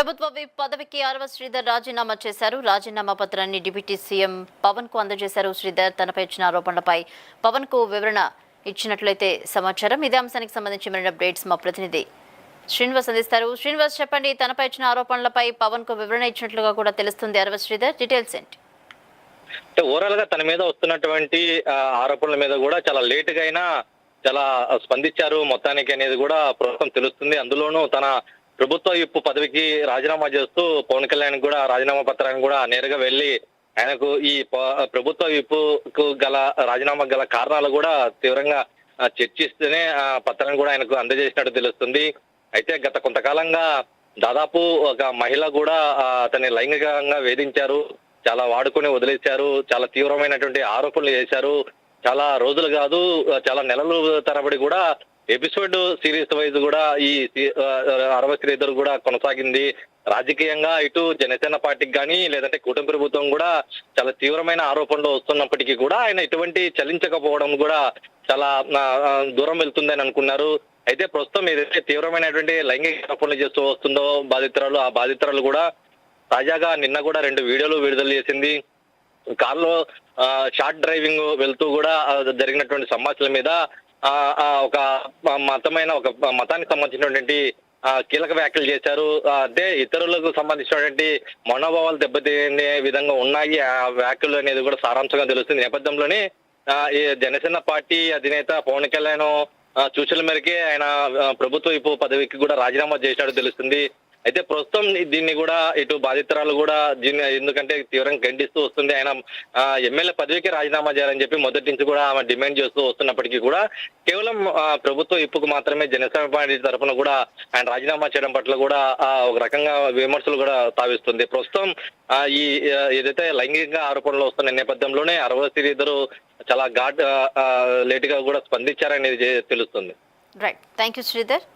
ప్రభుత్వ విప్ పదవికి ఆర్వ శ్రీధర్ రాజీనామా చేశారు. రాజీనామా పత్రాన్ని డిప్యూటీ సీఎం పవన్ కు అందజేశారు. శ్రీధర్ తనపై ఇచ్చిన ఆరోపణలపై పవన్ కు వివరణ ఇచ్చినట్లయితే సమాచారం. ఇదే అంశానికి సంబంధించి మరిన్ని అప్డేట్స్ మా ప్రతినిధి శ్రీనివాస్ అందిస్తారు. శ్రీనివాస్ చెప్పండి, తనపై ఇచ్చిన ఆరోపణలపై పవన్ కు వివరణ ఇచ్చినట్లుగా కూడా తెలుస్తుంది. ఆర్వ శ్రీధర్ డీటెయిల్స్ ఏంటి? ఓవరాల్ గా తన మీద వస్తున్నటువంటి ఆరోపణల మీద కూడా చాలా లేట్ గా అయినా చాలా స్పందించారు మొత్తానికి అనేది కూడా ప్రస్తుతం తెలుస్తుంది. అందులోనూ తన ప్రభుత్వ విప్ పదవికి రాజీనామా చేస్తూ పవన్ కళ్యాణ్ కూడా రాజీనామా పత్రాన్ని కూడా నేరుగా వెళ్లి ఆయనకు ఈ ప్రభుత్వ విప్ కు గల రాజీనామా గల కారణాలు కూడా తీవ్రంగా చర్చిస్తూనే ఆ పత్రాన్ని కూడా ఆయనకు అందజేసినట్టు తెలుస్తుంది. అయితే గత కొంతకాలంగా దాదాపు ఒక మహిళ కూడా అతన్ని లైంగికంగా వేధించారు, చాలా వాడుకొని వదిలేశారు, చాలా తీవ్రమైనటువంటి ఆరోపణలు చేశారు. చాలా రోజులు కాదు, చాలా నెలలు తరబడి కూడా ఎపిసోడ్ సిరీస్ వైజ్ కూడా ఈ ఆర్వ శ్రీధర్ కూడా కొనసాగింది. రాజకీయంగా ఇటు జనసేన పార్టీకి కానీ లేదంటే కూటమి ప్రభుత్వం కూడా చాలా తీవ్రమైన ఆరోపణలు వస్తున్నప్పటికీ కూడా ఆయన ఎటువంటి చలించకపోవడం కూడా చాలా దూరం వెళ్తుందని అనుకున్నారు. అయితే ప్రస్తుతం ఏదైతే తీవ్రమైనటువంటి లైంగిక ఆరోపణలు చేస్తూ వస్తుందో బాధితురాలు, ఆ బాధితురాలు కూడా తాజాగా నిన్న కూడా 2 వీడియోలు విడుదల చేసింది. కారులో షార్ట్ డ్రైవింగ్ వెళ్తూ కూడా జరిగినటువంటి సమస్యల మీద ఒక మతానికి సంబంధించినటువంటి కీలక వ్యాఖ్యలు చేశారు. అంటే ఇతరులకు సంబంధించినటువంటి మనోభావాలు దెబ్బతినే విధంగా ఉన్నాయి ఆ వ్యాఖ్యలు అనేది కూడా సారాంశంగా తెలుస్తుంది. నేపథ్యంలోనే ఈ జనసేన పార్టీ అధినేత పవన్ కళ్యాణ్ సూచనల మేరకే ఆయన ప్రభుత్వ విప్ పదవికి కూడా రాజీనామా చేసినట్టు తెలుస్తుంది. అయితే ప్రస్తుతం దీన్ని కూడా ఇటు బాధితురాలు కూడా దీన్ని ఎందుకంటే తీవ్రంగా ఖండిస్తూ వస్తుంది. ఆయన ఎమ్మెల్యే పదవికి రాజీనామా చేయాలని చెప్పి మొదటి నుంచి కూడా ఆమె డిమాండ్ చేస్తూ వస్తున్నప్పటికీ కూడా కేవలం ప్రభుత్వ విప్పుకు మాత్రమే జనసేన పార్టీ తరఫున కూడా ఆయన రాజీనామా చేయడం పట్ల కూడా ఒక రకంగా విమర్శలు కూడా తావిస్తుంది. ప్రస్తుతం ఈ ఏదైతే లైంగిక ఆరోపణలు వస్తున్న నేపథ్యంలోనే ఆర్వ శ్రీధర్ చాలా లేట్ గా కూడా స్పందించారనేది తెలుస్తుంది. Right, thank you Sridhar.